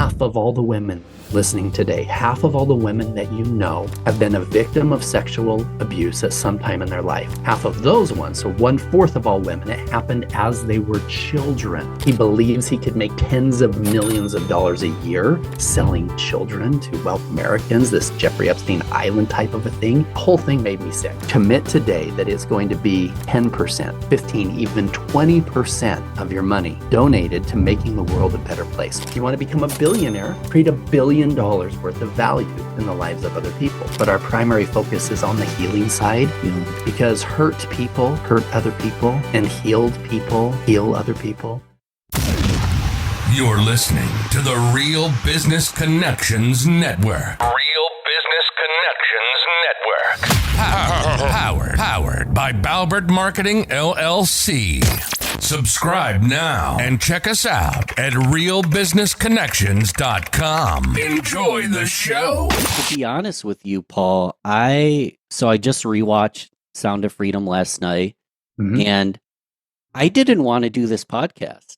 half of all the women listening today, half of all the women that you know have been a victim of sexual abuse at some time in their life. Half of those ones, so 1/4 of all women, it happened as they were children. He believes he could make tens of millions of dollars a year selling children to wealthy Americans, this Jeffrey Epstein Island type of a thing. The whole thing made me sick. Commit today that it's going to be 10%, 15, even 20% of your money donated to making the world a better place. If you want to become a billionaire, create $1 billion worth of value in the lives of other people. But our primary focus is on the healing side, because hurt people hurt other people, and healed people heal other people. You're listening to the Real Business Connections Network. Real Business Connections Network. Powered by Balbert Marketing, LLC. Subscribe now and check us out at realbusinessconnections.com. Enjoy the show. To be honest with you, Paul, I just rewatched Sound of Freedom last night, and I didn't want to do this podcast.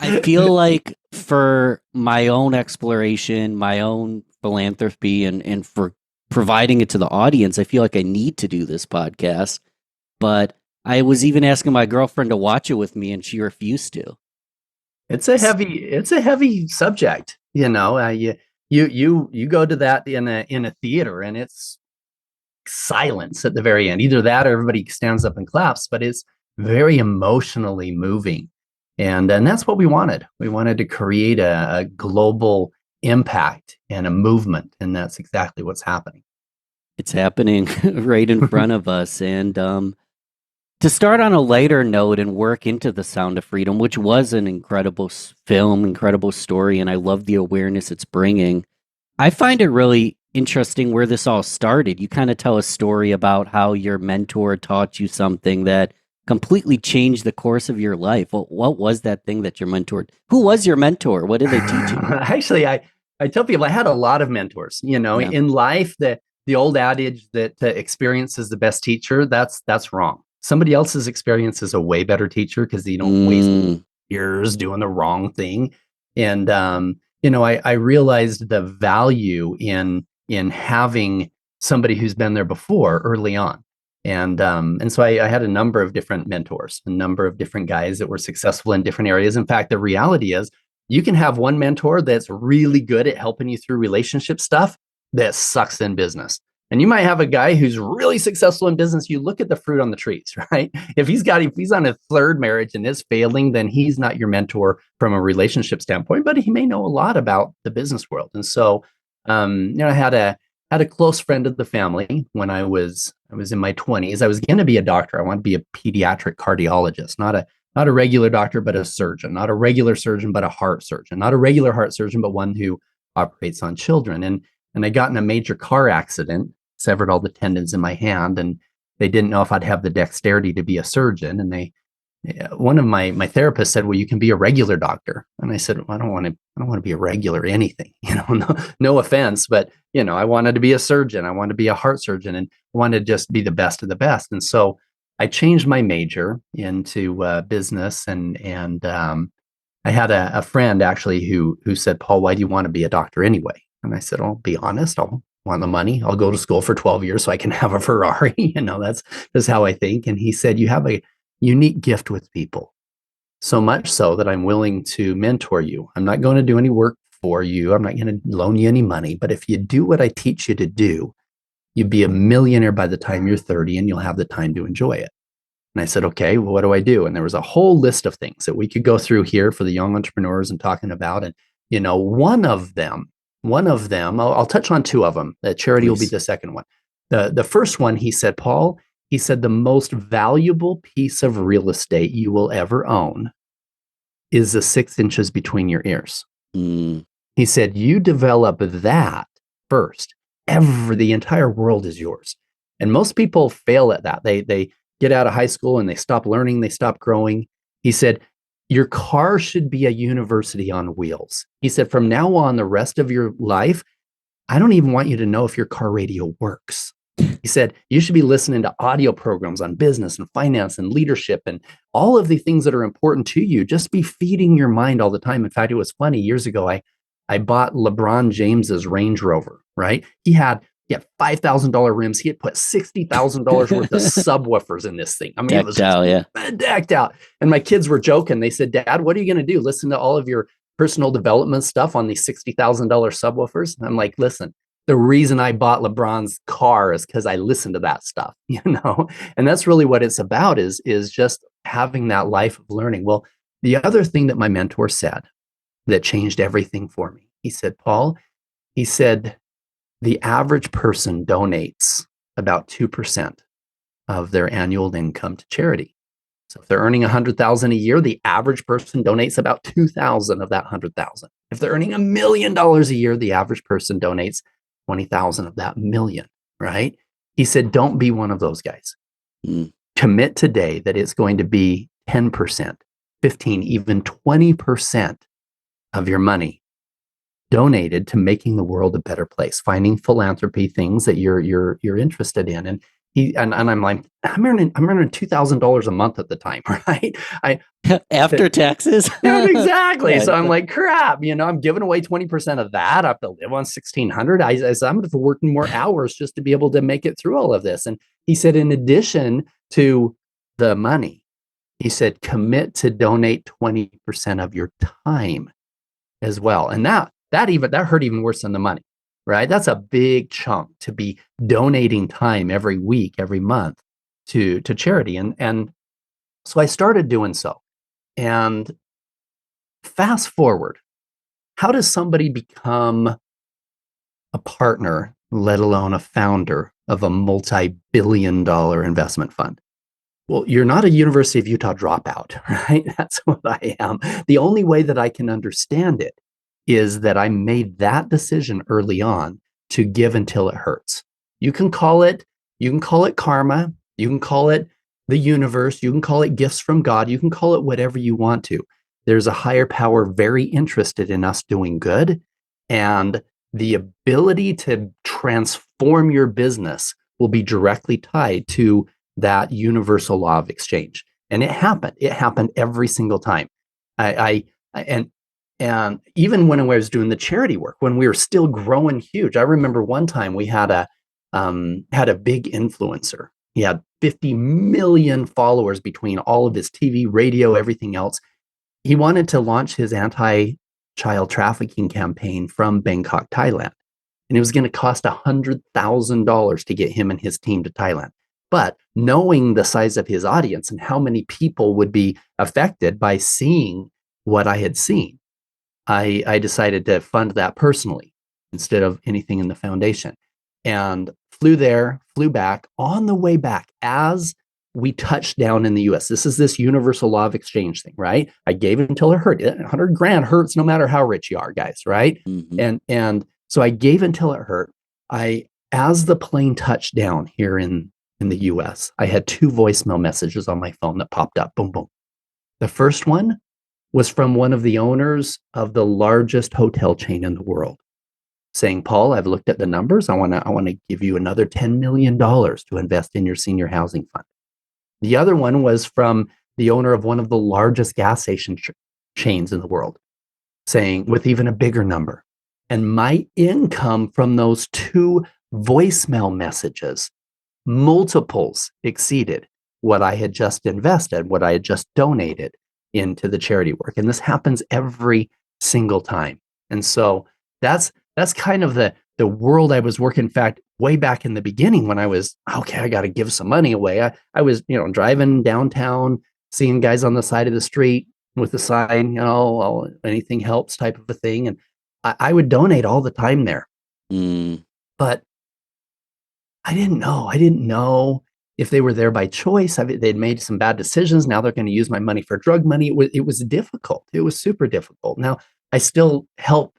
I feel like for my own exploration, my own philanthropy, and for providing it to the audience, I feel like I need to do this podcast. But I was even asking my girlfriend to watch it with me, and she refused to. It's a heavy subject, you know. You go to that in a theater, and it's silence at the very end. Either that, or everybody stands up and claps. But it's very emotionally moving, and that's what we wanted. We wanted to create a global impact and a movement, and that's exactly what's happening. It's happening right in front of us, and to start on a lighter note and work into The Sound of Freedom, which was an incredible film, incredible story, and I love the awareness it's bringing. I find it really interesting where this all started. You kind of tell a story about how your mentor taught you something that completely changed the course of your life. What was that thing that your mentor? Who was your mentor? What did they teach you? Actually, I tell people I had a lot of mentors. You know, in life, the old adage that experience is the best teacher, that's wrong. Somebody else's experience is a way better teacher because you don't waste years doing the wrong thing. And I realized the value in having somebody who's been there before early on. And so I had a number of different mentors, a number of different guys that were successful in different areas. In fact, the reality is you can have one mentor that's really good at helping you through relationship stuff that sucks in business. And you might have a guy who's really successful in business. You look at the fruit on the trees, right? If he's on a third marriage and is failing, then he's not your mentor from a relationship standpoint, but he may know a lot about the business world. And so, I had a close friend of the family when I was in my 20s. I was going to be a doctor. I wanted to be a pediatric cardiologist, not a regular doctor, but a surgeon, not a regular surgeon, but a heart surgeon, not a regular heart surgeon, but one who operates on children. And I got in a major car accident, severed all the tendons in my hand, and they didn't know if I'd have the dexterity to be a surgeon. And one of my therapists said, "Well, you can be a regular doctor." And I said, "Well, I don't want to be a regular anything, no offense, but I wanted to be a surgeon. I wanted to be a heart surgeon, and wanted to just be the best of the best." And so I changed my major into business, and I had a friend actually who said, "Paul, why do you want to be a doctor anyway?" And I said, "I'll be honest. I'll want the money. I'll go to school for 12 years so I can have a Ferrari." That's how I think. And he said, "You have a unique gift with people, so much so that I'm willing to mentor you. I'm not going to do any work for you. I'm not going to loan you any money. But if you do what I teach you to do, you'd be a millionaire by the time you're 30 and you'll have the time to enjoy it." And I said, "Okay, well, what do I do?" And there was a whole list of things that we could go through here for the young entrepreneurs and talking about. And, one of them, I'll touch on two of them. Charity Please. Will be the second one. The first one, he said, "Paul," he said, "the most valuable piece of real estate you will ever own is the 6 inches between your ears." He said, "You develop that first. The entire world is yours." And most people fail at that. They get out of high school and they stop learning, they stop growing. He said, "Your car should be a university on wheels." He said, "From now on, the rest of your life, I don't even want you to know if your car radio works. He said, you should be listening to audio programs on business and finance and leadership and all of the things that are important to you. Just be feeding your mind all the time. In fact, it was funny. Years ago, I bought LeBron James's Range Rover, right? He had $5,000 rims. He had put $60,000 worth of subwoofers in this thing. I mean, it was decked out. And my kids were joking. They said, Dad, what are you going to do? Listen to all of your personal development stuff on these $60,000 subwoofers? And I'm like, listen, the reason I bought LeBron's car is because I listened to that stuff, and that's really what it's about is just having that life of learning. Well, the other thing that my mentor said that changed everything for me, he said, Paul, he said, the average person donates about 2% of their annual income to charity. So if they're earning $100,000 a year, the average person donates about 2,000 of that 100,000. If they're earning $1 million a year, the average person donates 20,000 of that million, right? He said, don't be one of those guys. Commit today that it's going to be 10%, 15, even 20% of your money donated to making the world a better place, finding philanthropy things that you're interested in. And I'm like, I'm earning $2,000 a month at the time, right? After taxes. Yeah, exactly. Yeah, so I'm like, crap, I'm giving away 20% of that. I have to live on 1,600. I'm going to be working more hours just to be able to make it through all of this. And he said, in addition to the money, he said, commit to donate 20% of your time as well. And that hurt even worse than the money, right? That's a big chunk to be donating time every week, every month to charity. And so I started doing so. And fast forward, how does somebody become a partner, let alone a founder of a multi-billion-dollar investment fund? Well, you're not a University of Utah dropout, right? That's what I am. The only way that I can understand it is that I made that decision early on to give until it hurts. You can call it karma. You can call it the universe. You can call it gifts from God. You can call it whatever you want to. There's a higher power very interested in us doing good. And the ability to transform your business will be directly tied to that universal law of exchange. And it happened. It happened every single time. And even when I was doing the charity work, when we were still growing huge, I remember one time we had a big influencer. He had 50 million followers between all of his TV, radio, everything else. He wanted to launch his anti-child trafficking campaign from Bangkok, Thailand. And it was going to cost $100,000 to get him and his team to Thailand. But knowing the size of his audience and how many people would be affected by seeing what I had seen, I decided to fund that personally instead of anything in the foundation, and flew there, flew back. On the way back, as we touched down in the US, this universal law of exchange thing, right? I gave it until it hurt. $100,000 hurts no matter how rich you are, guys, right? Mm-hmm. And so I gave until it hurt. As the plane touched down here in the US, I had 2 voicemail messages on my phone that popped up. Boom, boom. The first one was from one of the owners of the largest hotel chain in the world, saying, Paul, I've looked at the numbers. I want to give you another $10 million to invest in your senior housing fund. The other one was from the owner of one of the largest gas station chains in the world, saying, with even a bigger number. And my income from those 2 voicemail messages, multiples exceeded what I had just invested, what I had just donated into the charity work. And this happens every single time. And so that's kind of the world I was working. In fact, way back in the beginning when I was, okay, I got to give some money away. I was, driving downtown, seeing guys on the side of the street with the sign, anything helps type of a thing. And I would donate all the time there. But I didn't know if they were there by choice. They'd made some bad decisions. Now they're going to use my money for drug money. It was difficult. It was super difficult. Now, I still help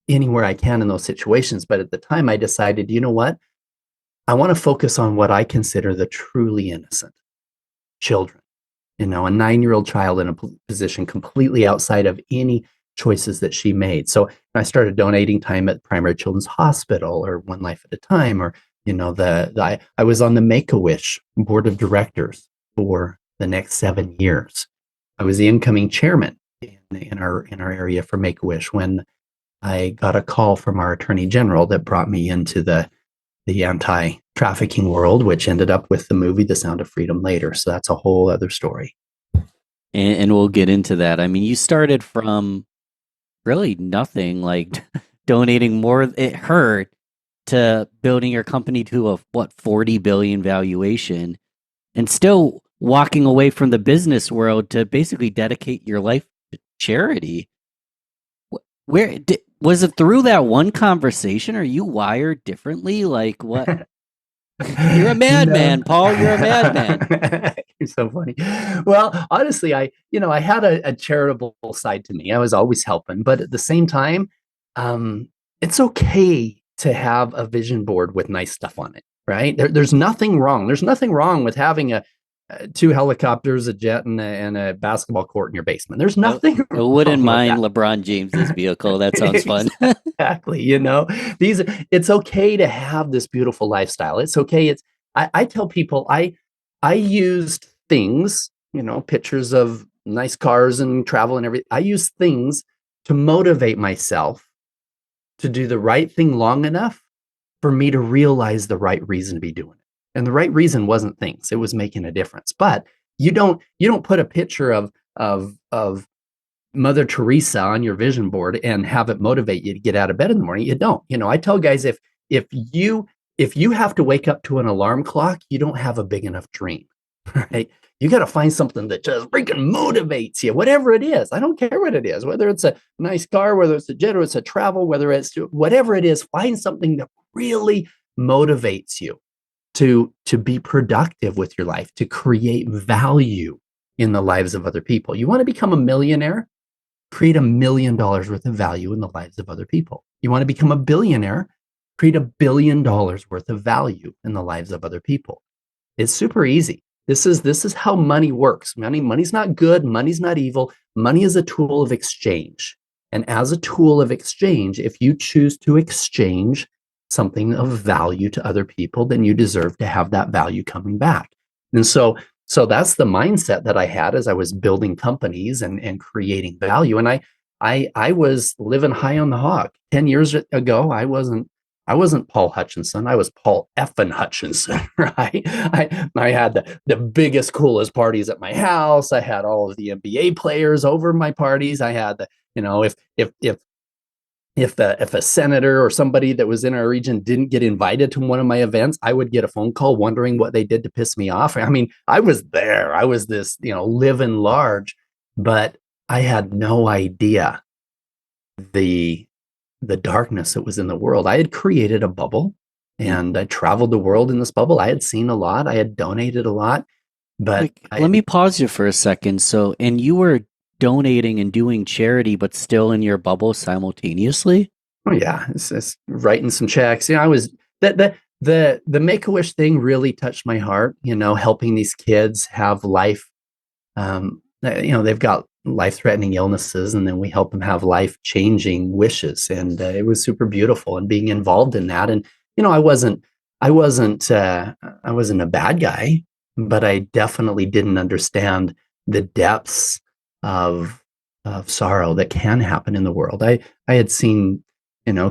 anywhere I can in those situations. But at the time, I decided, you know what? I want to focus on what I consider the truly innocent children. A 9-year-old child in a position completely outside of any choices that she made. So I started donating time at Primary Children's Hospital or One Life at a Time or I was on the Make-A-Wish board of directors for the next 7 years. I was the incoming chairman in our area for Make-A-Wish when I got a call from our attorney general that brought me into the anti-trafficking world, which ended up with the movie The Sound of Freedom later. So that's a whole other story. And we'll get into that. I mean, you started from really nothing, like donating more it hurt to building your company to a 40 billion valuation, and still walking away from the business world to basically dedicate your life to charity. Was it through that one conversation? Are you wired differently? Like what? You're a madman, Paul. You're a madman. You're so funny. Well, honestly, I had a charitable side to me. I was always helping, but at the same time, it's okay to have a vision board with nice stuff on it, right? There's nothing wrong. There's nothing wrong with having 2 helicopters, a jet, and a basketball court in your basement. There's nothing. I wouldn't mind LeBron James's vehicle. That sounds fun. Exactly. It's okay to have this beautiful lifestyle. It's okay. I tell people I used things, pictures of nice cars and travel and everything. I used things to motivate myself to do the right thing long enough for me to realize the right reason to be doing it. And the right reason wasn't things; it was making a difference. But you don't put a picture of Mother Teresa on your vision board and have it motivate you to get out of bed in the morning. You don't. I tell guys if you have to wake up to an alarm clock, you don't have a big enough dream, right? You got to find something that just freaking motivates you, whatever it is. I don't care what it is, whether it's a nice car, whether it's a jet, or it's a travel, whether it's whatever it is. Find something that really motivates you to be productive with your life, to create value in the lives of other people. You want to become a millionaire? Create $1 million worth of value in the lives of other people. You want to become a billionaire? Create $1 billion worth of value in the lives of other people. It's super easy. This is how money works. Money's not good. Money's not evil. Money is a tool of exchange. And as a tool of exchange, if you choose to exchange something of value to other people, then you deserve to have that value coming back. And so that's the mindset that I had as I was building companies and creating value. And I was living high on the hog. 10 years ago, I wasn't Paul Hutchinson. I was Paul effing Hutchinson, right? I had the biggest, coolest parties at my house. I had all of the NBA players over my parties. I had if a senator or somebody that was in our region didn't get invited to one of my events, I would get a phone call wondering what they did to piss me off. I mean, I was there. I was this, living large, but I had no idea the darkness that was in the world. I had created a bubble and I traveled the world in this bubble. I had seen a lot. I had donated a lot, but let me pause you for a second. So, and you were donating and doing charity, but still in your bubble simultaneously? Oh yeah. It's writing some checks. I was the Make-A-Wish thing really touched my heart, helping these kids have life. They've got life-threatening illnesses, and then we help them have life-changing wishes. And it was super beautiful, and being involved in that. And I wasn't a bad guy, but I definitely didn't understand the depths of sorrow that can happen in the world. I had seen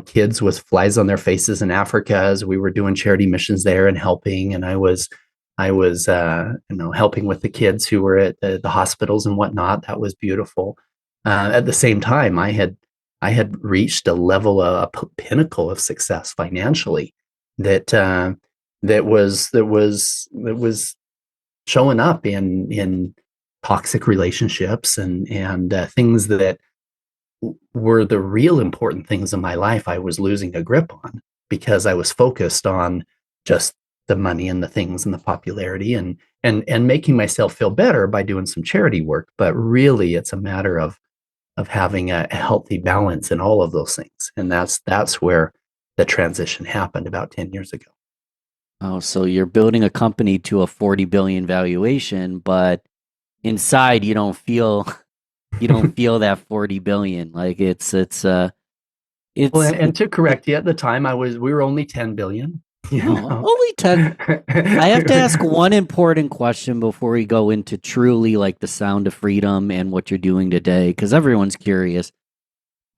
kids with flies on their faces in Africa as we were doing charity missions there and helping, and I was helping with the kids who were at the hospitals and whatnot. That was beautiful. At the same time, I had reached a level, a pinnacle of success financially that was showing up in toxic relationships and things that were the real important things in my life. I was losing a grip on because I was focused on just the money and the things and the popularity and making myself feel better by doing some charity work. But really, it's a matter of having a healthy balance in all of those things. And that's where the transition happened about 10 years ago. Oh, so you're building a company to a 40 billion valuation, but inside you don't feel that 40 billion. Like it's well, and to correct you, at the time we were only 10 billion. You know? Only 10. I have to ask one important question before we go into truly like the sound of freedom and what you're doing today, because everyone's curious.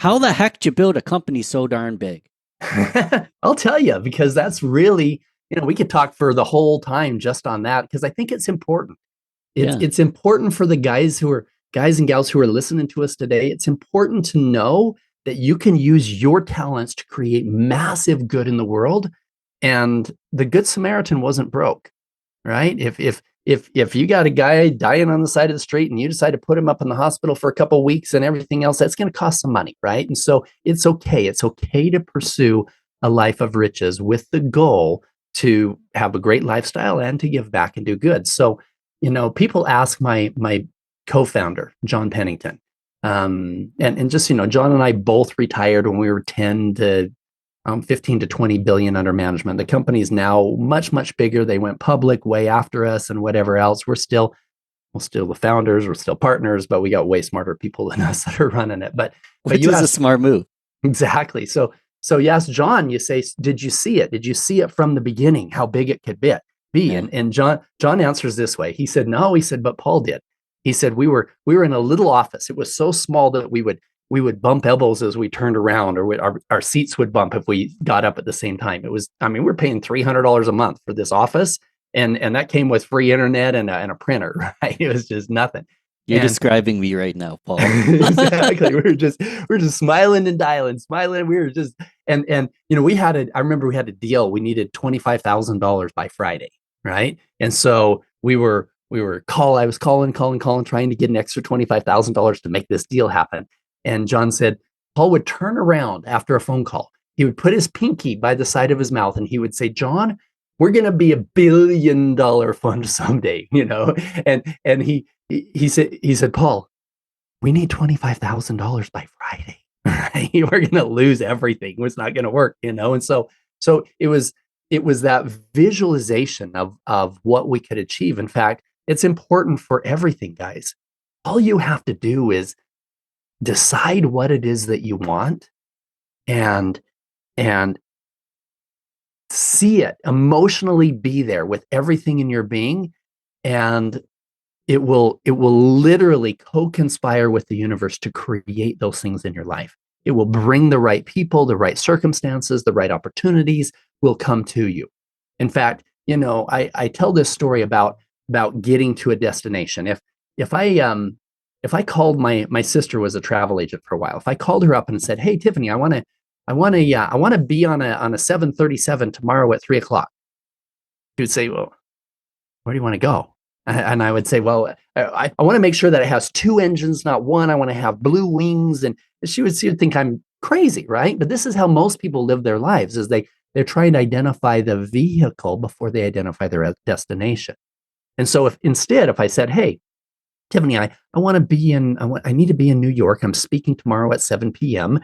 How the heck did you build a company so darn big? I'll tell you, because that's really, we could talk for the whole time just on that, because I think it's important. It's important for the guys and gals who are listening to us today. It's important to know that you can use your talents to create massive good in the world. And the Good Samaritan wasn't broke, right? If you got a guy dying on the side of the street and you decide to put him up in the hospital for a couple of weeks and everything else, that's going to cost some money, right? And so it's okay. It's okay to pursue a life of riches with the goal to have a great lifestyle and to give back and do good. So, people ask my co-founder, John Pennington, and just, John and I both retired when we were 10 to 15 to 20 billion under management. The company is now much, much bigger. They went public way after us and whatever else. We're still the founders, we're still partners, but we got way smarter people than us that are running it. But Which is a smart move. Exactly. So you ask John, you say, did you see it? Did you see it from the beginning, how big it could be? Yeah. And John answers this way. He said, no, he said, but Paul did. He said, we were in a little office. It was so small that we would bump elbows as we turned around, or our seats would bump if we got up at the same time. We're paying $300 a month for this office. And that came with free internet and a printer, right? It was just nothing. You're describing me right now, Paul. Exactly. We're just smiling and dialing, smiling. We were just, and I remember we had a deal. We needed $25,000 by Friday, right? And so I was calling, trying to get an extra $25,000 to make this deal happen. And John said, Paul would turn around after a phone call. He would put his pinky by the side of his mouth and he would say, John, we're going to be $1 billion fund someday, and he said, Paul, we need $25,000 by Friday. Right? We're going to lose everything. It's not going to work, And so it was that visualization of what we could achieve. In fact, it's important for everything, guys. All you have to do is decide what it is that you want and see it, emotionally be there with everything in your being, and it will literally co-conspire with the universe to create those things in your life. It will bring the right people, the right circumstances, the right opportunities will come to you. In fact, I tell this story about getting to a destination. If I called my sister was a travel agent for a while. If I called her up and said, "Hey, Tiffany, I want to be on a 737 tomorrow at 3:00," she would say, "Well, where do you want to go?" And I would say, "Well, I want to make sure that it has 2 engines, not one. I want to have blue wings." And she would think I'm crazy, right? But this is how most people live their lives: is they're trying to identify the vehicle before they identify their destination. And so if I said, "Hey, Tiffany, I need to be in New York. I'm speaking tomorrow at 7 p.m.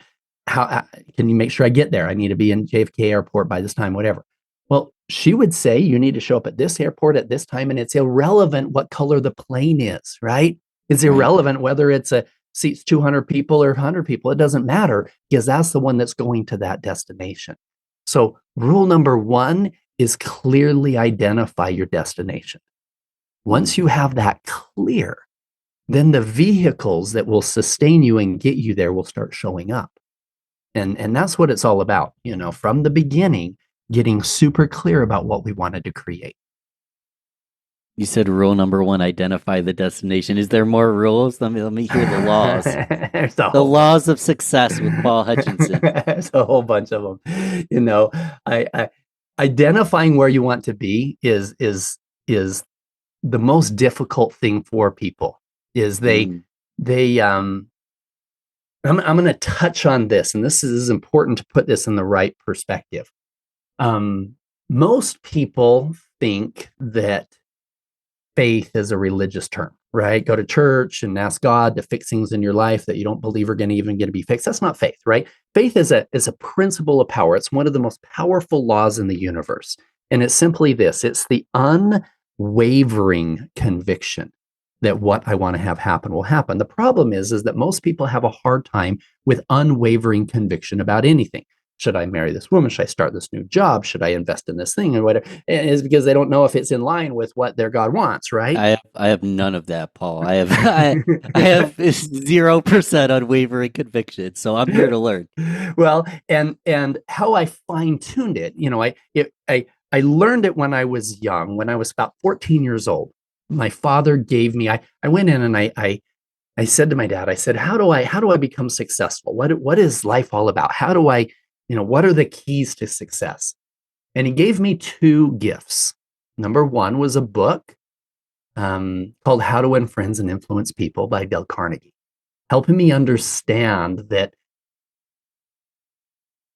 How can you make sure I get there? I need to be in JFK Airport by this time, whatever." Well, she would say, you need to show up at this airport at this time, and it's irrelevant what color the plane is, right? It's irrelevant whether it's seats 200 people or 100 people. It doesn't matter, because that's the one that's going to that destination. So rule number 1 is clearly identify your destination. Once you have that clear, then the vehicles that will sustain you and get you there will start showing up. And that's what it's all about, from the beginning, getting super clear about what we wanted to create. You said rule number 1, identify the destination. Is there more rules? Let me hear the laws. The laws of success with Paul Hutchinson. There's a whole bunch of them. Identifying where you want to be is the most difficult thing for people. I'm going to touch on this, and this is important to put this in the right perspective. Most people think that faith is a religious term, right? Go to church and ask God to fix things in your life that you don't believe are going to be fixed. That's not faith, right? Faith is a principle of power. It's one of the most powerful laws in the universe. And it's simply this: it's the unwavering conviction that what I want to have happen will happen. The problem is that most people have a hard time with unwavering conviction about anything. Should I marry this woman? Should I start this new job? Should I invest in this thing and whatever? And it's because they don't know if it's in line with what their God wants, right? I have none of that, Paul. I have I have 0% unwavering conviction, so I'm here to learn. Well, and how I fine-tuned it, I learned it when I was young, when I was about 14 years old. My father gave me, I went in and I said to my dad, I said, how do I become successful? What is life all about? How do I, what are the keys to success? And he gave me two gifts. Number one was a book called How to Win Friends and Influence People by Dale Carnegie, helping me understand that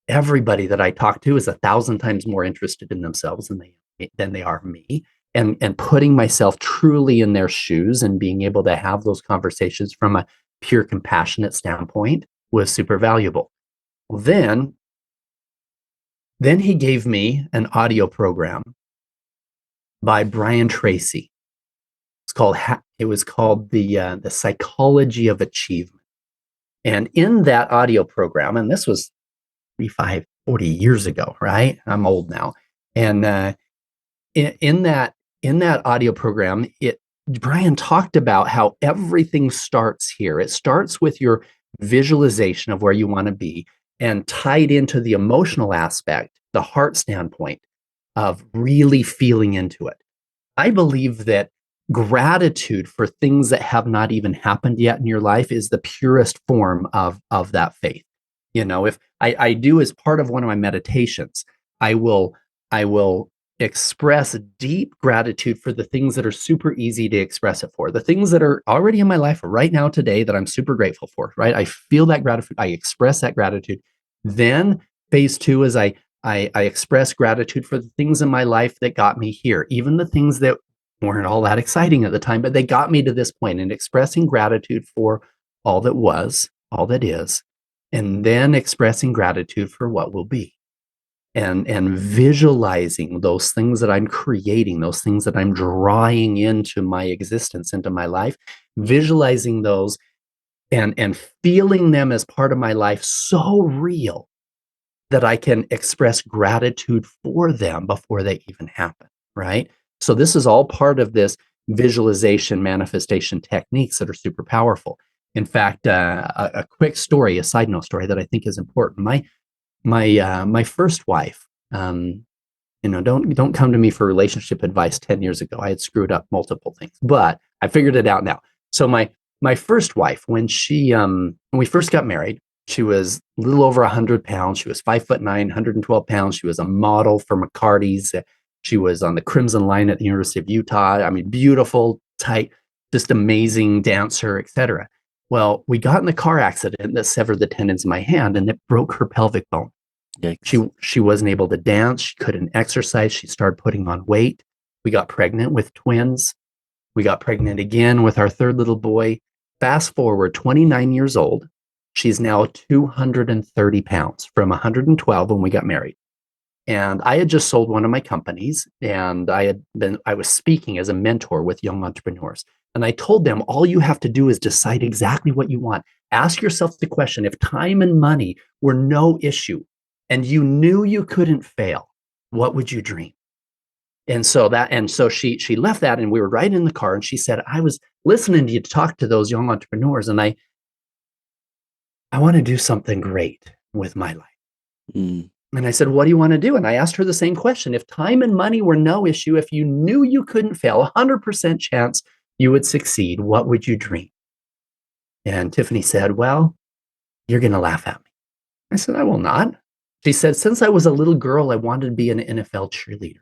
everybody that I talk to is 1,000 times more interested in themselves than they are me. And putting myself truly in their shoes and being able to have those conversations from a pure compassionate standpoint was super valuable. Well, then he gave me an audio program by Brian Tracy. It was called the Psychology of Achievement. And in that audio program, and this was 35, 40 years ago, right? I'm old now. And in that audio program, Brian talked about how everything starts here. It starts with your visualization of where you want to be and tied into the emotional aspect, the heart standpoint of really feeling into it. I believe that gratitude for things that have not even happened yet in your life is the purest form of that faith. If I do as part of one of my meditations, I will express deep gratitude for the things that are super easy to express it for, the things that are already in my life right now today that I'm super grateful for, right? I feel that gratitude. I express that gratitude. Then phase two is I express gratitude for the things in my life that got me here, even the things that weren't all that exciting at the time, but they got me to this point, and expressing gratitude for all that was, all that is, and then expressing gratitude for what will be. And visualizing those things that I'm creating, those things that I'm drawing into my existence, into my life, visualizing those and feeling them as part of my life so real that I can express gratitude for them before they even happen, right? So this is all part of this visualization manifestation techniques that are super powerful. In fact, a quick story, a side note story that I think is important. My first wife, don't come to me for relationship advice 10 years ago. I had screwed up multiple things, but I figured it out now. So my first wife, when we first got married, she was a little over 100 pounds. She was 5'9", 112 pounds. She was a model for McCarty's. She was on the Crimson Line at the University of Utah. I mean, beautiful, tight, just amazing dancer, etc. Well, we got in a car accident that severed the tendons in my hand, and it broke her pelvic bone. Yikes. She wasn't able to dance. She couldn't exercise. She started putting on weight. We got pregnant with twins. We got pregnant again with our third little boy. Fast forward 29 years old. She's now 230 pounds from 112 when we got married. And I had just sold one of my companies, and I was speaking as a mentor with young entrepreneurs. And I told them, all you have to do is decide exactly what you want. Ask yourself the question, if time and money were no issue and you knew you couldn't fail, what would you dream? And so she left that, and we were right in the car, and she said, I was listening to you talk to those young entrepreneurs, and I want to do something great with my life. Mm. And I said, what do you want to do? And I asked her the same question. If time and money were no issue, if you knew you couldn't fail, 100% chance you would succeed, what would you dream? And Tiffany said, well, you're going to laugh at me. I said, I will not. She said, since I was a little girl, I wanted to be an NFL cheerleader.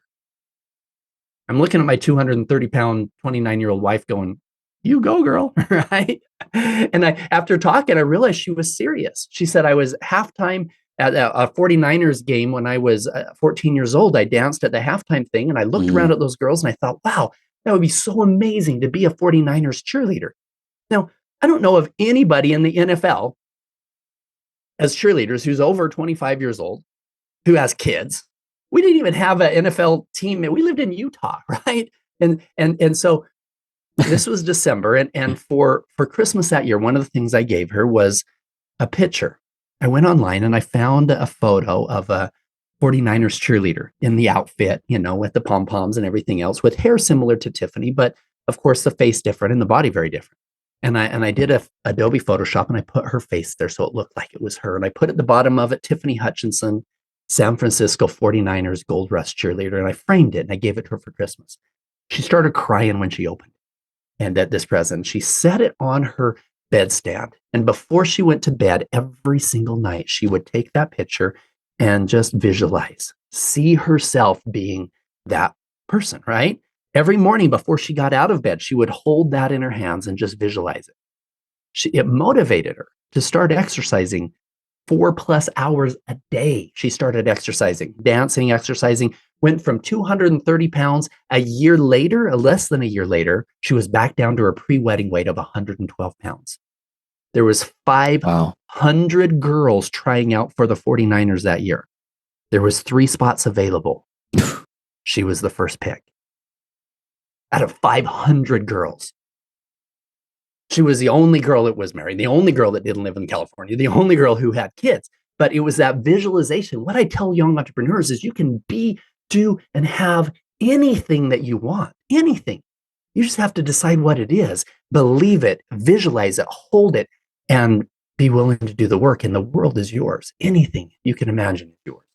I'm looking at my 230-pound, 29-year-old wife going, you go, girl, right? And after talking, I realized she was serious. She said, I was halftime at a 49ers game when I was 14 years old. I danced at the halftime thing, and I looked around at those girls, and I thought, wow, that would be so amazing to be a 49ers cheerleader. Now, I don't know of anybody in the NFL as cheerleaders who's over 25 years old, who has kids. We didn't even have an NFL team. We lived in Utah, right? And so this was December, and for Christmas that year, one of the things I gave her was a picture I went online and I found a photo of a 49ers cheerleader in the outfit, with the pom-poms and everything else, with hair similar to Tiffany, but of course the face different and the body very different. And I did a Adobe Photoshop and I put her face there so it looked like it was her. And I put at the bottom of it, Tiffany Hutchinson, San Francisco 49ers Gold Rush cheerleader. And I framed it and I gave it to her for Christmas. She started crying when she opened it. And at this present, she set it on her bedstand. And before she went to bed every single night, she would take that picture and just visualize, see herself being that person, right? Every morning before she got out of bed, she would hold that in her hands and just visualize it. It motivated her to start exercising 4+ hours a day. She started exercising, dancing, exercising, went from 230 pounds. A year later, less than a year later, she was back down to her pre-wedding weight of 112 pounds. There was 500 girls trying out for the 49ers that year. There was 3 spots available. She was the first pick. Out of 500 girls. She was the only girl that was married, the only girl that didn't live in California, the only girl who had kids. But it was that visualization. What I tell young entrepreneurs is you can be, do, and have anything that you want, anything. You just have to decide what it is, believe it, visualize it, hold it, and be willing to do the work. And the world is yours. Anything you can imagine is yours.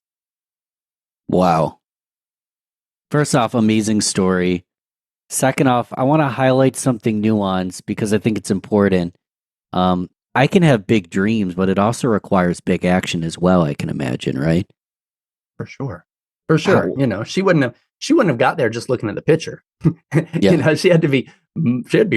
Wow. First off, amazing story. Second off, I want to highlight something nuanced because I think it's important. I can have big dreams, but it also requires big action as well, I can imagine, right? For sure. For sure. She wouldn't have got there just looking at the picture. Yeah. She had to be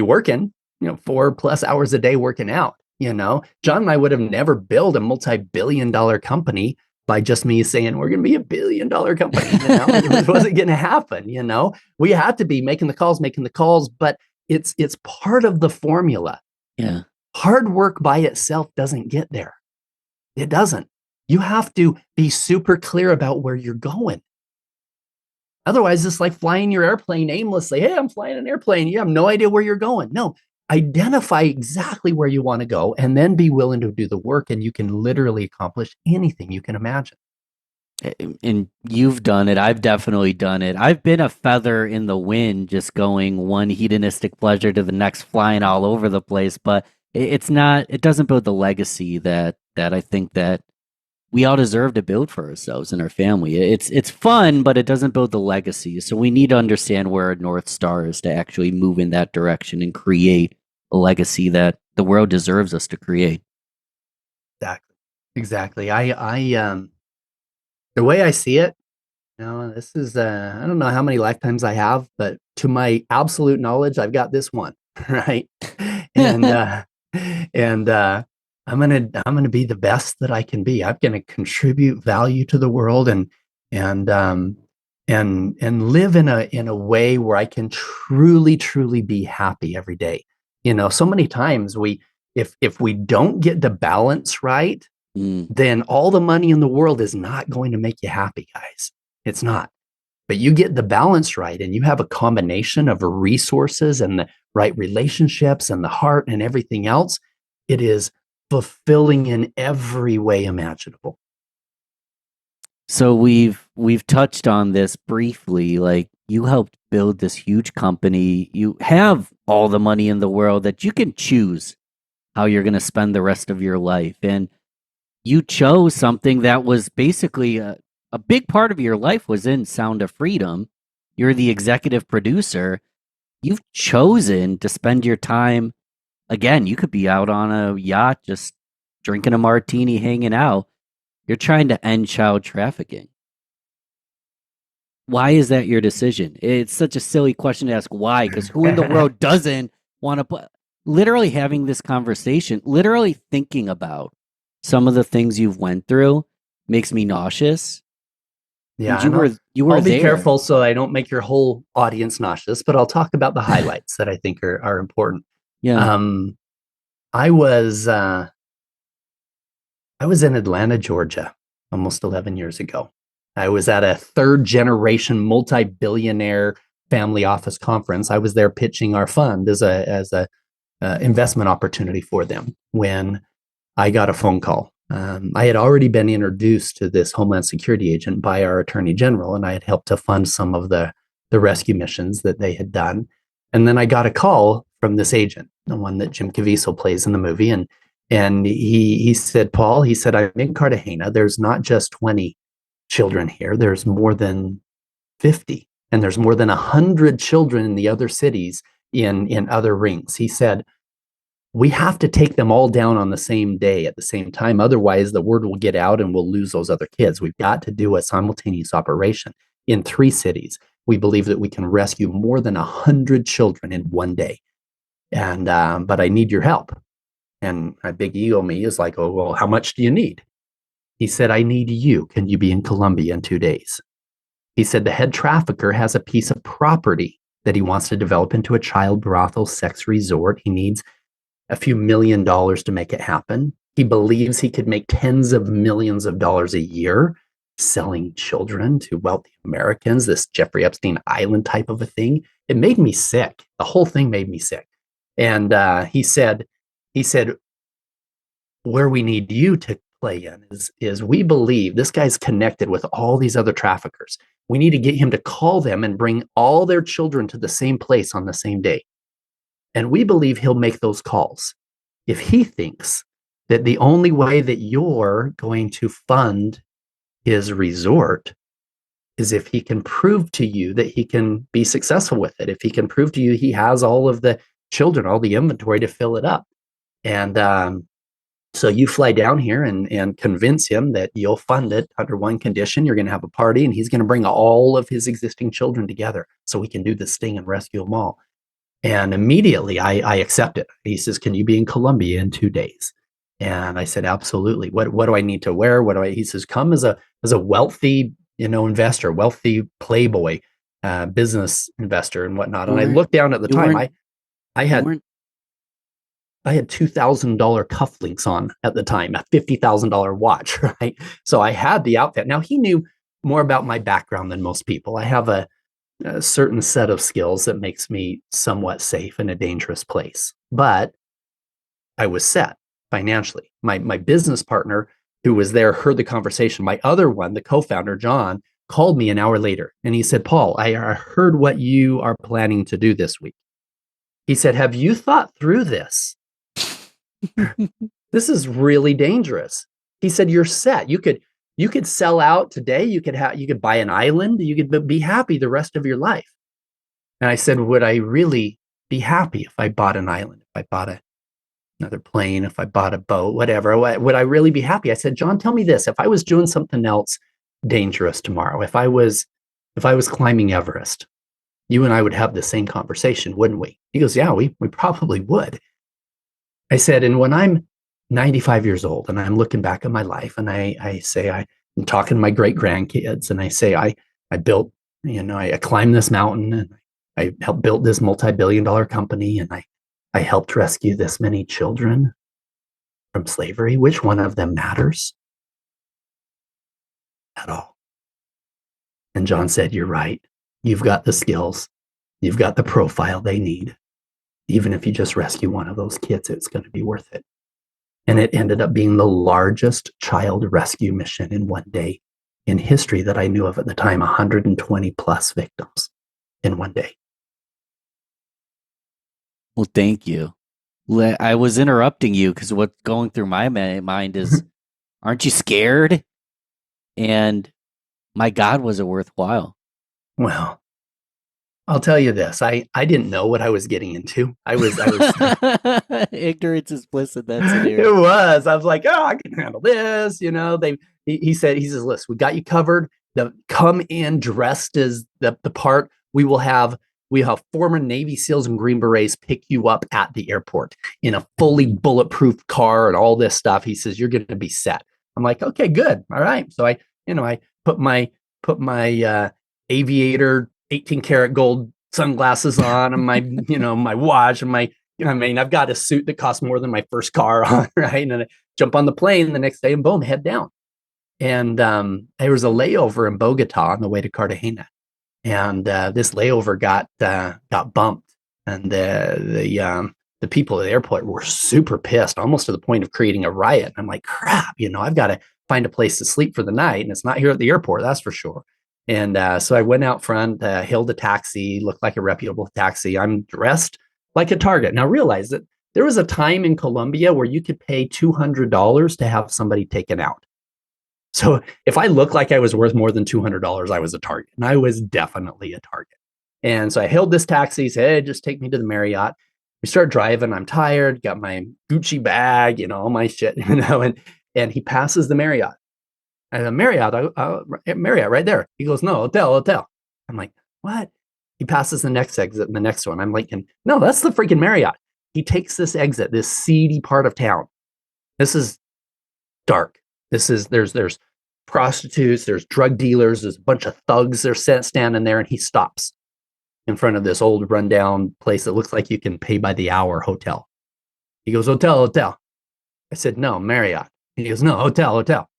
working, 4+ hours a day working out. John and I would have never built a multi-billion-dollar company by just me saying, we're going to be a $1 billion company. It wasn't going to happen. We had to be making the calls, but it's part of the formula. Yeah. Hard work by itself doesn't get there. It doesn't. You have to be super clear about where you're going. Otherwise, it's like flying your airplane aimlessly. Hey, I'm flying an airplane. You have no idea where you're going. No, identify exactly where you want to go and then be willing to do the work, and you can literally accomplish anything you can imagine. And you've done it. I've definitely done it. I've been a feather in the wind, just going one hedonistic pleasure to the next, flying all over the place. But it doesn't build the legacy that I think that we all deserve to build for ourselves and our family. It's fun, but it doesn't build the legacy. So we need to understand where our North Star is to actually move in that direction and create a legacy that the world deserves us to create. Exactly. I the way I see it, this is I don't know how many lifetimes I have, but to my absolute knowledge, I've got this one, right? And I'm gonna be the best that I can be. I'm gonna contribute value to the world and live in a way where I can truly be happy every day. So many times if we don't get the balance right, then all the money in the world is not going to make you happy, guys. It's not. But you get the balance right and you have a combination of resources and the right relationships and the heart and everything else. It is fulfilling in every way imaginable. So we've touched on this briefly. Like, you helped build this huge company. You have all the money in the world that you can choose how you're going to spend the rest of your life. And you chose something that was basically a big part of your life was in Sound of Freedom. You're the executive producer. You've chosen to spend your time, again, you could be out on a yacht just drinking a martini, hanging out. You're trying to end child trafficking. Why is that your decision? It's such a silly question to ask why, because who in the world doesn't want to put, literally having this conversation, literally thinking about some of the things you've went through makes me nauseous. Yeah, you were I'll be there. careful so I don't make your whole audience nauseous, but I'll talk about the highlights that I think are important. Yeah. I was in Atlanta, Georgia, almost 11 years ago. I was at a 3rd-generation multi-billionaire family office conference. I was there pitching our fund as a investment opportunity for them when I got a phone call I had already been introduced to this Homeland Security agent by our Attorney General, and I had helped to fund some of the rescue missions that they had done. And then I got a call from this agent, the one that Jim Caviezel plays in the movie, and he said, Paul, he said, I'm in Cartagena. There's not just 20 children here. There's more than 50, and there's more than 100 children in the other cities in other rings. He said, we have to take them all down on the same day at the same time. Otherwise, the word will get out and we'll lose those other kids. We've got to do a simultaneous operation in 3 cities. We believe that we can rescue more than 100 children in one day. And, but I need your help. And my big ego me is like, oh, well, how much do you need? He said, I need you. Can you be in Colombia in 2 days? He said, the head trafficker has a piece of property that he wants to develop into a child brothel sex resort. He needs a few $1 million to make it happen. He believes he could make tens of millions of dollars a year selling children to wealthy Americans, this Jeffrey Epstein Island type of a thing. It made me sick. The whole thing made me sick. And he said, where we need you to play in is we believe this guy's connected with all these other traffickers. We need to get him to call them and bring all their children to the same place on the same day. And we believe he'll make those calls if he thinks that the only way that you're going to fund his resort is if he can prove to you that he can be successful with it. If he can prove to you he has all of the children, all the inventory to fill it up. And so you fly down here and convince him that you'll fund it under one condition. You're going to have a party and he's going to bring all of his existing children together so we can do this thing and rescue them all. And immediately I accept it. He says, can you be in Colombia in 2 days? And I said, absolutely. What do I need to wear? He says, come as a wealthy, investor, wealthy playboy, business investor and whatnot. And I looked down at the time, I had $2,000 cufflinks on at the time, a $50,000 watch, right? So I had the outfit. Now he knew more about my background than most people. I have a certain set of skills that makes me somewhat safe in a dangerous place. But I was set financially. My business partner who was there heard the conversation. My other one, the co-founder, John, called me an hour later and he said, Paul, I heard what you are planning to do this week. He said, have you thought through this? This is really dangerous. He said, you're set. You could sell out today. You could buy an island. You could be happy the rest of your life. And I said, would I really be happy if I bought an island, if I bought another plane, if I bought a boat, whatever? Would I really be happy? I said, John, tell me this. If I was doing something else dangerous tomorrow, if I was climbing Everest, you and I would have the same conversation, wouldn't we? He goes, yeah, we probably would. I said, and when I'm 95 years old and I'm looking back at my life and I say, I'm talking to my great grandkids and I say, I built, I climbed this mountain and I helped build this multi-billion-dollar company and I helped rescue this many children from slavery. Which one of them matters at all? And John said, you're right. You've got the skills. You've got the profile they need. Even if you just rescue one of those kids, it's going to be worth it. And it ended up being the largest child rescue mission in one day in history that I knew of at the time, 120 plus victims in one day. Well, thank you. I was interrupting you because what's going through my mind is, aren't you scared? And my God, was it worthwhile? Well, I'll tell you this. I didn't know what I was getting into. I was ignorance is bliss in that scenario. It was. I was like, oh, I can handle this. He says, listen, we got you covered. Come in dressed as the part. We have former Navy SEALs and Green Berets pick you up at the airport in a fully bulletproof car and all this stuff. He says, you're going to be set. I'm like, okay, good. All right. So I put my aviator 18 karat gold sunglasses on and my, my watch and I've got a suit that costs more than my first car on, right? And I jump on the plane the next day and boom, head down. And there was a layover in Bogota on the way to Cartagena. And this layover got bumped. And the the people at the airport were super pissed, almost to the point of creating a riot. And I'm like, crap, I've got to find a place to sleep for the night. And it's not here at the airport, that's for sure. And so I went out front, hailed a taxi, looked like a reputable taxi. I'm dressed like a target. Now realize that there was a time in Colombia where you could pay $200 to have somebody taken out. So if I looked like I was worth more than $200, I was a target. And I was definitely a target. And so I hailed this taxi, said, hey, just take me to the Marriott. We start driving. I'm tired, got my Gucci bag, all my shit, and he passes the Marriott. And the Marriott, Marriott right there. He goes, no, hotel. I'm like, what? He passes the next exit and the next one. I'm like, no, that's the freaking Marriott. He takes this exit, this seedy part of town. This is dark. There's prostitutes, there's drug dealers, there's a bunch of thugs. They're standing there, and he stops in front of this old rundown place that looks like you can pay by the hour hotel. He goes, hotel. I said, no, Marriott. He goes, no, hotel.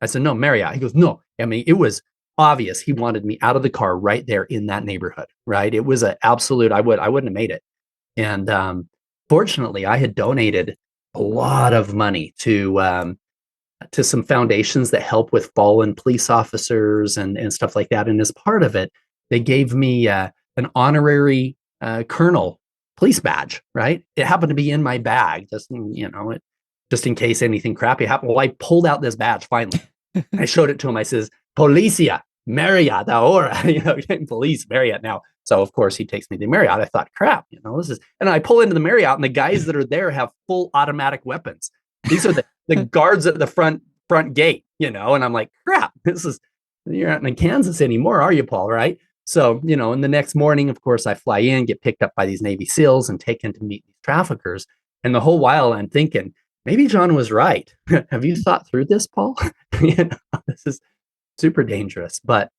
I said, no, Marriott. He goes, no. I mean, it was obvious he wanted me out of the car right there in that neighborhood, right? It was an absolute, I wouldn't have made it. And fortunately, I had donated a lot of money to some foundations that help with fallen police officers and stuff like that. And as part of it, they gave me an honorary colonel police badge, right? It happened to be in my bag, just in case anything crappy happened. Well, I pulled out this badge finally. I showed it to him. I says, Policia, Marriott, ahora, police, Marriott now. So of course he takes me to Marriott. I thought, crap, this is, and I pull into the Marriott, and the guys that are there have full automatic weapons. These are the guards at the front gate, and I'm like, crap, you're not in Kansas anymore, are you, Paul? Right? So, and the next morning, of course, I fly in, get picked up by these Navy SEALs and taken to meet these traffickers. And the whole while I'm thinking, maybe John was right. Have you thought through this, Paul? This is super dangerous. But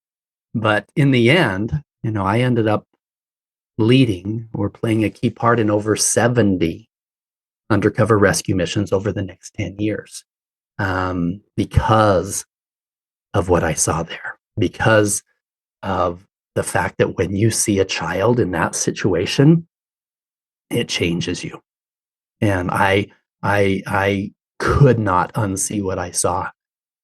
in the end, I ended up leading or playing a key part in over 70 undercover rescue missions over the next 10 years because of what I saw there, because of the fact that when you see a child in that situation, it changes you. And I could not unsee what I saw.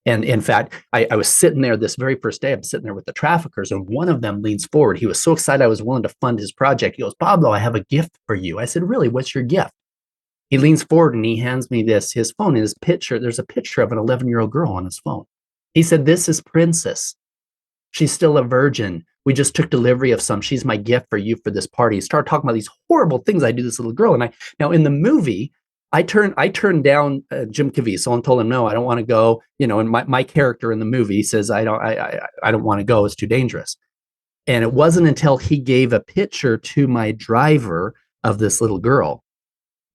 And in fact, I was sitting there this very first day, I'm sitting there with the traffickers, and one of them leans forward. He was so excited I was willing to fund his project. He goes, Pablo, I have a gift for you. I said, really, what's your gift? He leans forward and he hands me his phone, and his picture, there's a picture of an 11-year-old girl on his phone. He said, this is Princess. She's still a virgin. We just took delivery of some. She's my gift for you for this party. He started talking about these horrible things I do to this little girl. And now in the movie, I turned down Jim Caviezel and told him, no, I don't want to go. And my character in the movie says, I don't want to go. It's too dangerous. And it wasn't until he gave a picture to my driver of this little girl,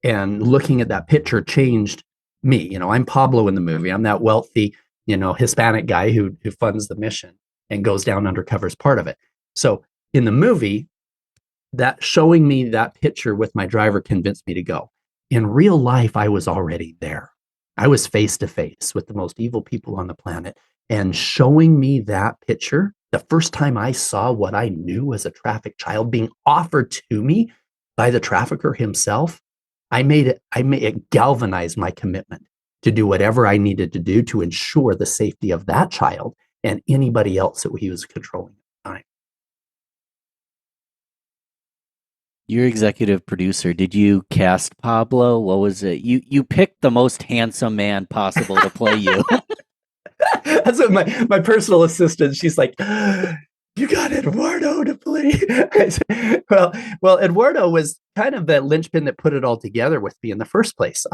and looking at that picture changed me. I'm Pablo in the movie. I'm that wealthy, Hispanic guy who funds the mission and goes down undercover as part of it. So in the movie, that showing me that picture with my driver convinced me to go. In real life, I was already there. I was face to face with the most evil people on the planet, and showing me that picture, the first time I saw what I knew as a trafficked child being offered to me by the trafficker himself, it galvanized my commitment to do whatever I needed to do to ensure the safety of that child and anybody else that he was controlling at the time. You're executive producer. Did you cast Pablo? What was it? You picked the most handsome man possible to play you. That's what my personal assistant, she's like, you got Eduardo to play. I said, well, Eduardo was kind of the linchpin that put it all together with me in the first place.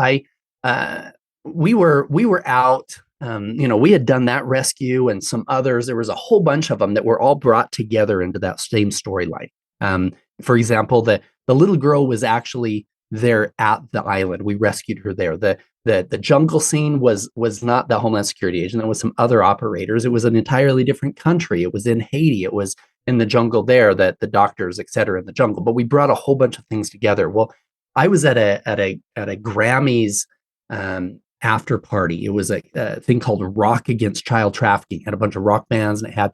We were out, we had done that rescue and some others. There was a whole bunch of them that were all brought together into that same storyline. For example, the little girl was actually there at the island. We rescued her there. The jungle scene was not the Homeland Security agent. There was some other operators. It was an entirely different country. It was in Haiti. It was in the jungle there, that the doctors, et cetera, in the jungle. But we brought a whole bunch of things together. Well, I was at a Grammys after party. It was a thing called Rock Against Child Trafficking. It had a bunch of rock bands, and it had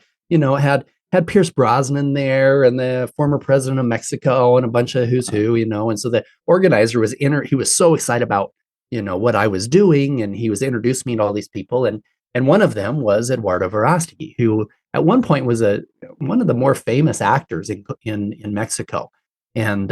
had Pierce Brosnan there and the former president of Mexico and a bunch of who's who, and so the organizer was he was so excited about, what I was doing, and he was introduced me to all these people, and one of them was Eduardo Verástegui, who at one point was one of the more famous actors in Mexico, and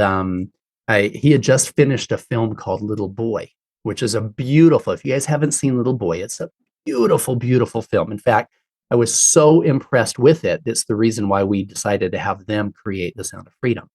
he had just finished a film called Little Boy, which is a beautiful. If you guys haven't seen Little Boy, it's a beautiful, beautiful film. In fact, I was so impressed with it. That's the reason why we decided to have them create The Sound of Freedom.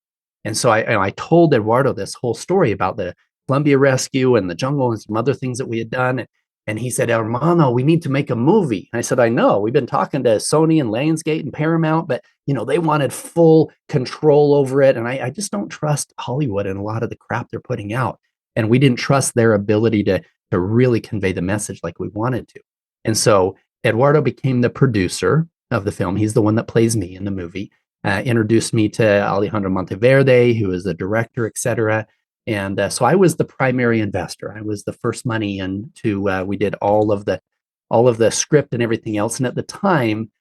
And so I told Eduardo this whole story about the Colombia rescue and the jungle and some other things that we had done. And he said, "Hermano, we need to make a movie." And I said, "I know. We've been talking to Sony and Lionsgate and Paramount, but they wanted full control over it. And I just don't trust Hollywood and a lot of the crap they're putting out. And we didn't trust their ability to really convey the message like we wanted to." And so Eduardo became the producer of the film. He's the one that plays me in the movie. Introduced me to Alejandro Monteverde, who is the director, etc. And so I was the primary investor. I was the first money into. We did all of the script and everything else. And at the time,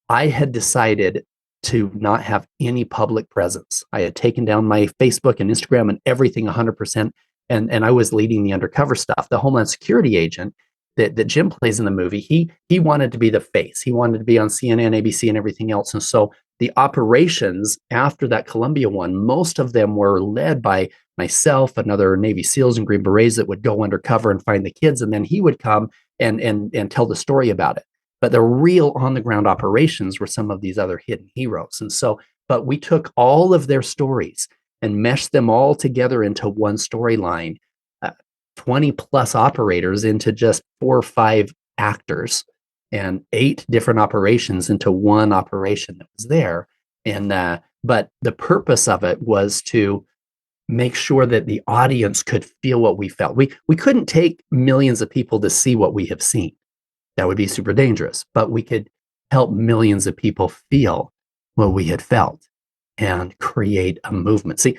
I had decided to not have any public presence. I had taken down my Facebook and Instagram and everything 100%. And I was leading the undercover stuff. The Homeland Security agent that Jim plays in the movie, he wanted to be the face. He wanted to be on CNN, ABC, and everything else. And so the operations after that Colombia one, most of them were led by myself and other Navy SEALs and Green Berets that would go undercover and find the kids, and then he would come and tell the story about it. But the real on-the-ground operations were some of these other hidden heroes. And so, but we took all of their stories and meshed them all together into one storyline, 20 plus operators into just 4 or 5 actors, and 8 different operations into one operation that was there. And but the purpose of it was to make sure that the audience could feel what we felt. We couldn't take millions of people to see what we have seen. That would be super dangerous. But we could help millions of people feel what we had felt and create a movement. See,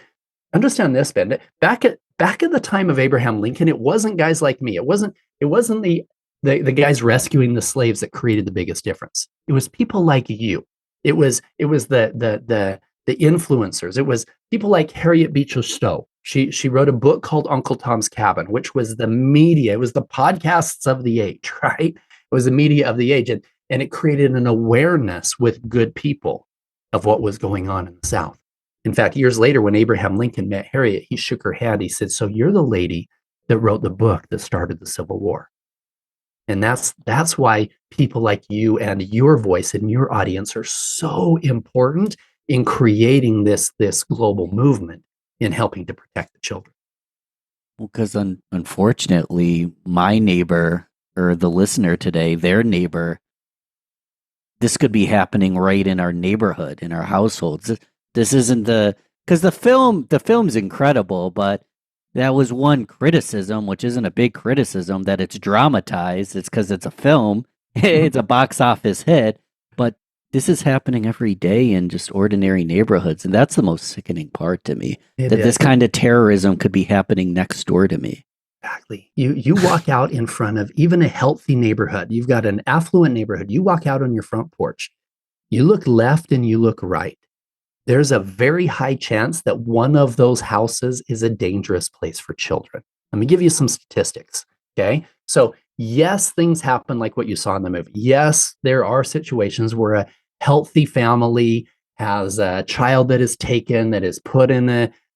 understand this, Ben. Back at the time of Abraham Lincoln, it wasn't guys like me. It wasn't the guys rescuing the slaves that created the biggest difference. It was people like you. It was the influencers. It was people like Harriet Beecher Stowe. She wrote a book called Uncle Tom's Cabin, which was the media. It was the podcasts of the age, right? It was the media of the age, and it created an awareness with good people of what was going on in the South. In fact, years later, when Abraham Lincoln met Harriet, he shook her hand. He said, "So you're the lady that wrote the book that started the Civil War." And that's why people like you and your voice and your audience are so important in creating this global movement in helping to protect the children. Well, because unfortunately, my neighbor or the listener today, their neighbor, this could be happening right in our neighborhood, in our households. This isn't because the film's incredible, but that was one criticism, which isn't a big criticism, that it's dramatized. It's because it's a film. It's a box office hit, but this is happening every day in just ordinary neighborhoods. And that's the most sickening part to me, that this kind of terrorism could be happening next door to me. Exactly. You walk out in front of even a healthy neighborhood. You've got an affluent neighborhood. You walk out on your front porch. You look left and you look right. There's a very high chance that one of those houses is a dangerous place for children. Let me give you some statistics, okay? So yes, things happen like what you saw in the movie. Yes, there are situations where a healthy family has a child that is taken, that is put in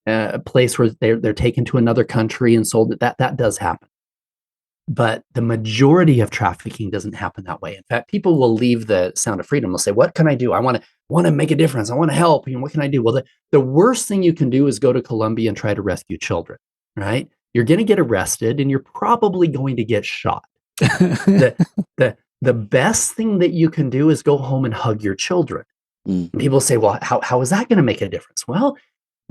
a place where they're taken to another country and sold. That does happen. But the majority of trafficking doesn't happen that way. In fact, people will leave the Sound of Freedom. They'll say, "What can I do? I want to make a difference. I want to help. What can I do?" Well, the worst thing you can do is go to Colombia and try to rescue children, right? You're going to get arrested and you're probably going to get shot. The best thing that you can do is go home and hug your children. People say, "Well, how is that going to make a difference?" Well,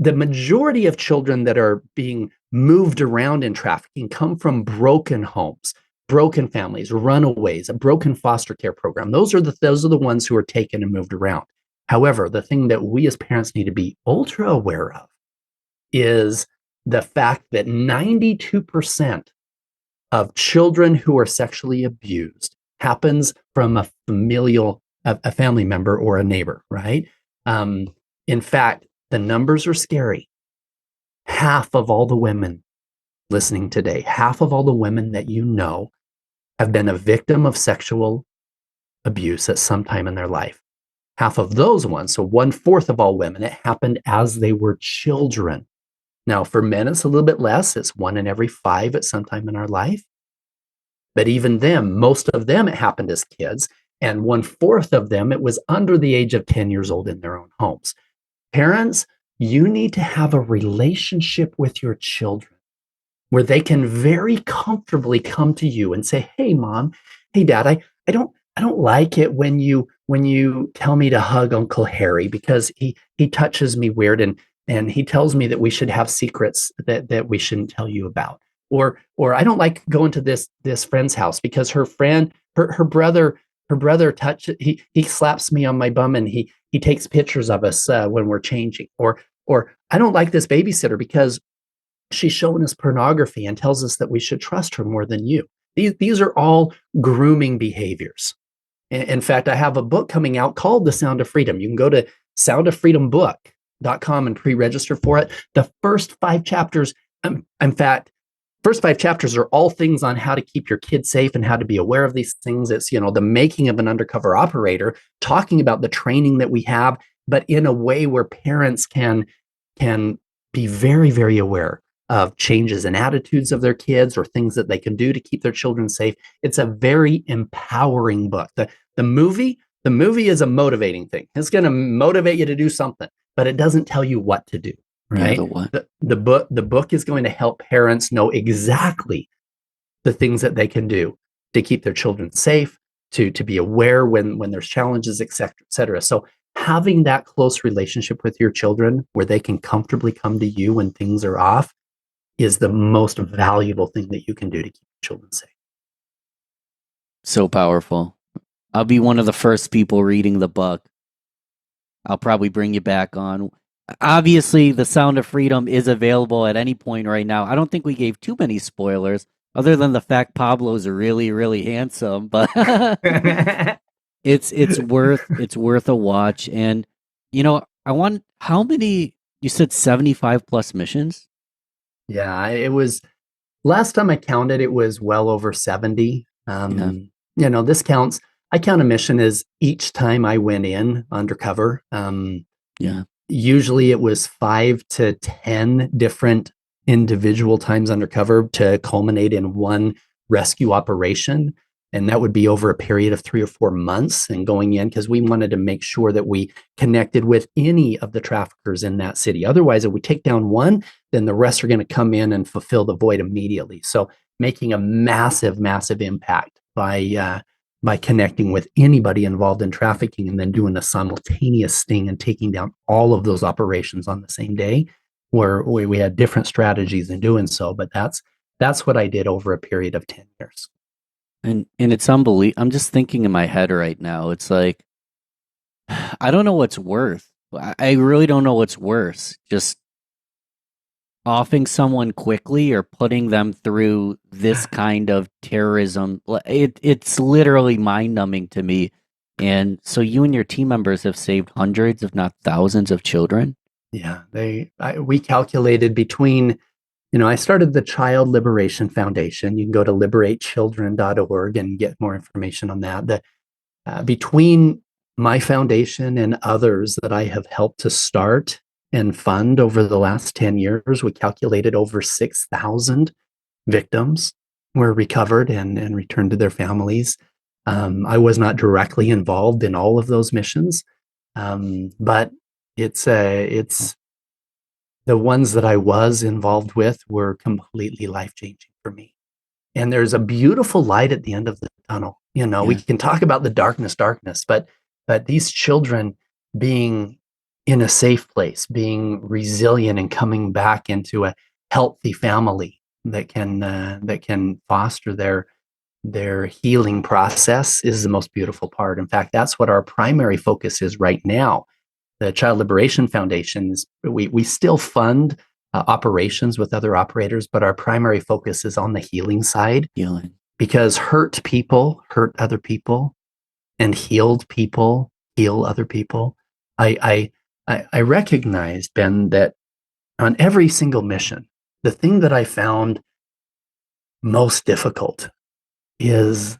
the majority of children that are being moved around in trafficking come from broken homes, broken families, runaways, a broken foster care program. Those are the ones who are taken and moved around. However, the thing that we as parents need to be ultra aware of is the fact that 92% of children who are sexually abused happens from a familial a family member or a neighbor, right? In fact, the numbers are scary. Half of all the women listening today, half of all the women that you know have been a victim of sexual abuse at some time in their life. Half of those ones, so 1/4 of all women, it happened as they were children. Now, for men, it's a little bit less. It's 1 in every 5 at some time in our life. But even them, most of them, it happened as kids. And 1/4 of them, it was under the age of 10 years old in their own homes. Parents, you need to have a relationship with your children where they can very comfortably come to you and say, "Hey, mom, hey, dad, I don't like it when you tell me to hug Uncle Harry because he touches me weird and he tells me that we should have secrets that we shouldn't tell you about. Or I don't like going to this friend's house because her brother he slaps me on my bum and he takes pictures of us when we're changing. Or I don't like this babysitter because she's showing us pornography and tells us that we should trust her more than you." These are all grooming behaviors. In fact, I have a book coming out called The Sound of Freedom. You can go to soundoffreedombook.com and pre-register for it. The first 5 chapters, in fact, first 5 chapters are all things on how to keep your kids safe and how to be aware of these things. It's, the making of an undercover operator, talking about the training that we have, but in a way where parents can be very, very aware of changes in attitudes of their kids or things that they can do to keep their children safe. It's a very empowering book. The movie is a motivating thing. It's going to motivate you to do something, but it doesn't tell you what to do, right? Yeah, The book is going to help parents know exactly the things that they can do to keep their children safe, to be aware when there's challenges, et cetera, et cetera. So having that close relationship with your children where they can comfortably come to you when things are off is the most valuable thing that you can do to keep your children safe. So powerful. I'll be one of the first people reading the book. I'll probably bring you back on. Obviously, The Sound of Freedom is available at any point right now. I don't think we gave too many spoilers, other than the fact Pablo's really, really handsome. But it's worth a watch. And I want how many? You said 75 plus missions. Yeah, it was last time I counted, it was well over 70. This counts. I count a mission as each time I went in undercover. Usually it was 5 to 10 different individual times undercover to culminate in one rescue operation. And that would be over a period of 3 or 4 months and going in because we wanted to make sure that we connected with any of the traffickers in that city. Otherwise, if we take down one, then the rest are going to come in and fulfill the void immediately. So making a massive, massive impact by connecting with anybody involved in trafficking and then doing a simultaneous sting and taking down all of those operations on the same day where we had different strategies in doing so. But that's what I did over a period of 10 years. And it's unbelievable. I'm just thinking in my head right now. It's like, I don't know what's worth. I really don't know what's worse. Just offing someone quickly or putting them through this kind of terrorism. It's literally mind-numbing to me. And so you and your team members have saved hundreds, if not thousands, of children. Yeah, we calculated between, I started the Child Liberation Foundation. You can go to liberatechildren.org and get more information on that. Between my foundation and others that I have helped to start and fund over the last 10 years, we calculated over 6,000 victims were recovered and returned to their families. I was not directly involved in all of those missions, but it's the ones that I was involved with were completely life-changing for me. And there's a beautiful light at the end of the tunnel. We can talk about the darkness, but these children being in a safe place, being resilient and coming back into a healthy family that can foster their healing process is the most beautiful part. In fact, that's what our primary focus is right now. The Child Liberation Foundation we still fund operations with other operators, but our primary focus is on the healing side. Healing. Because hurt people hurt other people, and healed people heal other people. I recognized, Ben, that on every single mission, the thing that I found most difficult is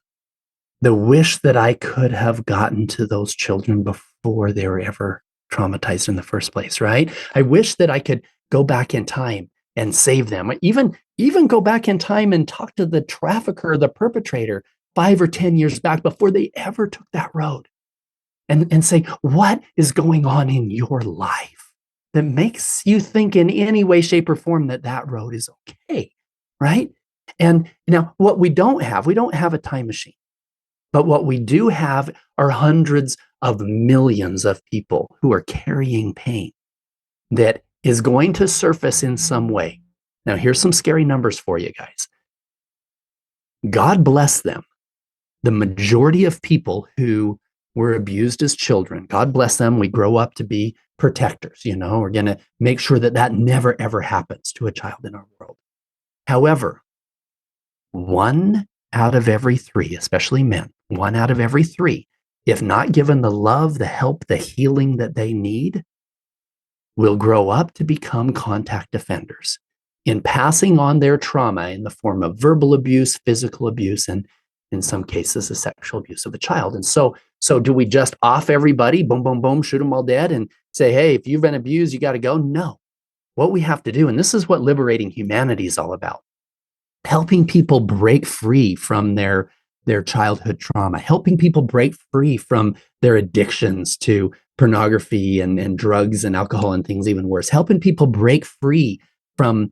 the wish that I could have gotten to those children before they were ever traumatized in the first place, right? I wish that I could go back in time and save them. Even go back in time and talk to the trafficker, the perpetrator, 5 or 10 years back before they ever took that road. And say, what is going on in your life that makes you think in any way, shape, or form that that road is okay, right? And now what we don't have a time machine. But what we do have are hundreds of millions of people who are carrying pain that is going to surface in some way. Now, here's some scary numbers for you guys. God bless them. The majority of people who were abused as children, God bless them, we grow up to be protectors. We're going to make sure that that never, ever happens to a child in our world. However, 1 out of every 3, especially men, 1 out of every 3, if not given the love, the help, the healing that they need, will grow up to become contact offenders in passing on their trauma in the form of verbal abuse, physical abuse, and in some cases, the sexual abuse of a child. And so do we just off everybody, boom, boom, boom, shoot them all dead and say, hey, if you've been abused, you got to go? No. What we have to do, and this is what Liberating Humanity is all about, helping people break free from their childhood trauma, helping people break free from their addictions to pornography and drugs and alcohol and things even worse, helping people break free from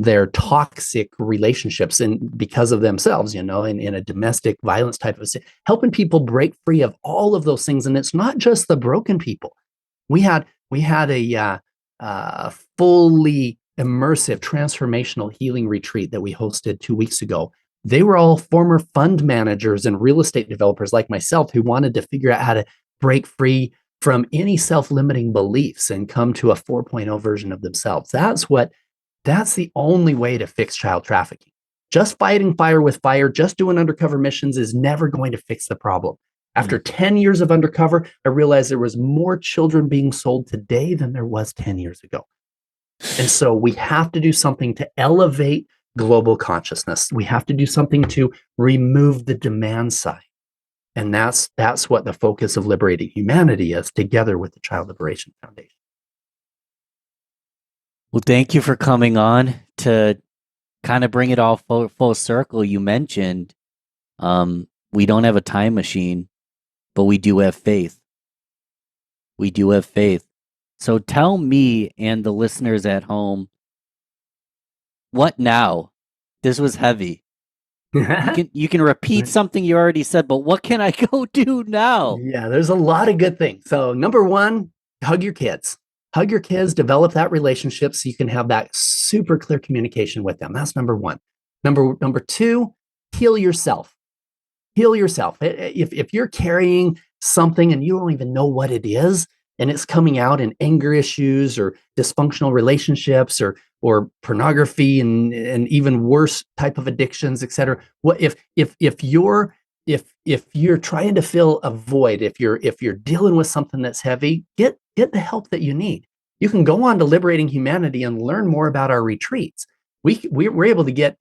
their toxic relationships and because of themselves, in a domestic violence type of helping people break free of all of those things. And it's not just the broken people. We had a fully immersive transformational healing retreat that we hosted 2 weeks ago. They were all former fund managers and real estate developers like myself who wanted to figure out how to break free from any self-limiting beliefs and come to a 4.0 version of themselves. That's the only way to fix child trafficking. Just fighting fire with fire, just doing undercover missions is never going to fix the problem. After 10 years of undercover, I realized there was more children being sold today than there was 10 years ago. And so we have to do something to elevate global consciousness. We have to do something to remove the demand side. And that's what the focus of Liberating Humanity is, together with the Child Liberation Foundation. Well, thank you for coming on to kind of bring it all full circle. You mentioned we don't have a time machine, but we do have faith. We do have faith. So tell me and the listeners at home, what now? This was heavy. You can repeat something you already said, but what can I go do now? Yeah, there's a lot of good things. So number 1, hug your kids. Hug your kids, develop that relationship so you can have that super clear communication with them. That's number 1. Number 2, heal yourself. Heal yourself. If you're carrying something and you don't even know what it is, and it's coming out in anger issues or dysfunctional relationships or pornography and even worse type of addictions, et cetera. What if you're trying to fill a void, if you're dealing with something that's heavy, get the help that you need. You can go on to Liberating Humanity and learn more about our retreats. We're able to get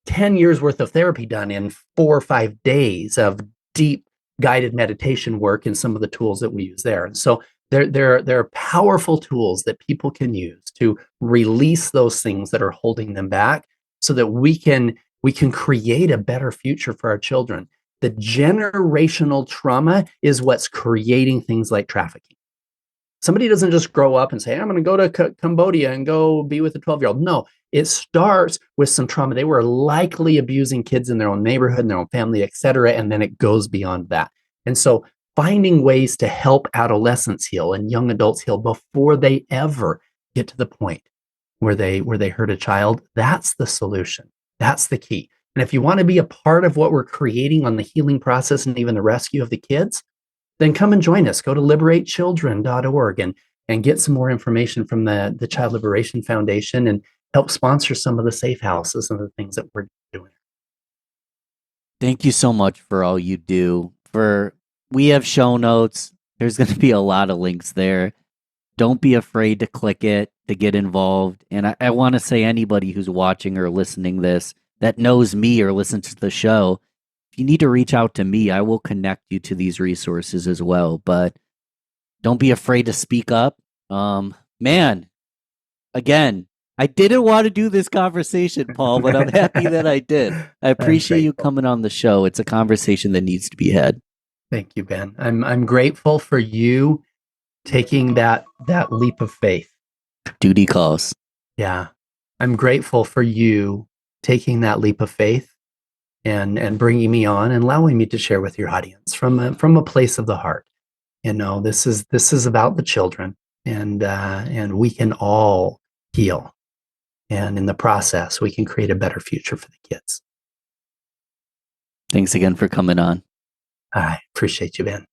10 years worth of therapy done in 4 or 5 days of deep guided meditation work and some of the tools that we use there. And so there are powerful tools that people can use to release those things that are holding them back so that we can create a better future for our children. The generational trauma is what's creating things like trafficking. Somebody doesn't just grow up and say, I'm going to go to Cambodia and go be with a 12-year-old. No, it starts with some trauma. They were likely abusing kids in their own neighborhood, in their own family, et cetera. And then it goes beyond that. And so finding ways to help adolescents heal and young adults heal before they ever get to the point where they hurt a child, that's the solution. That's the key. And if you want to be a part of what we're creating on the healing process and even the rescue of the kids, then come and join us. Go to liberatechildren.org and get some more information from the Child Liberation Foundation and help sponsor some of the safe houses and the things that we're doing. Thank you so much for all you do, for We have show notes. There's going to be a lot of links there. Don't be afraid to click it, to get involved. And I want to say anybody who's watching or listening this that knows me or listens to the show, if you need to reach out to me, I will connect you to these resources as well. But don't be afraid to speak up. Man, again, I didn't want to do this conversation, Paul, but I'm happy that I did. I appreciate you coming on the show. It's a conversation that needs to be had. Thank you, Ben. I'm grateful for you taking that leap of faith. Duty calls. Yeah. I'm grateful for you taking that leap of faith and bringing me on and allowing me to share with your audience from a place of the heart. This is about the children, and we can all heal. And in the process, we can create a better future for the kids. Thanks again for coming on. I appreciate you, Ben.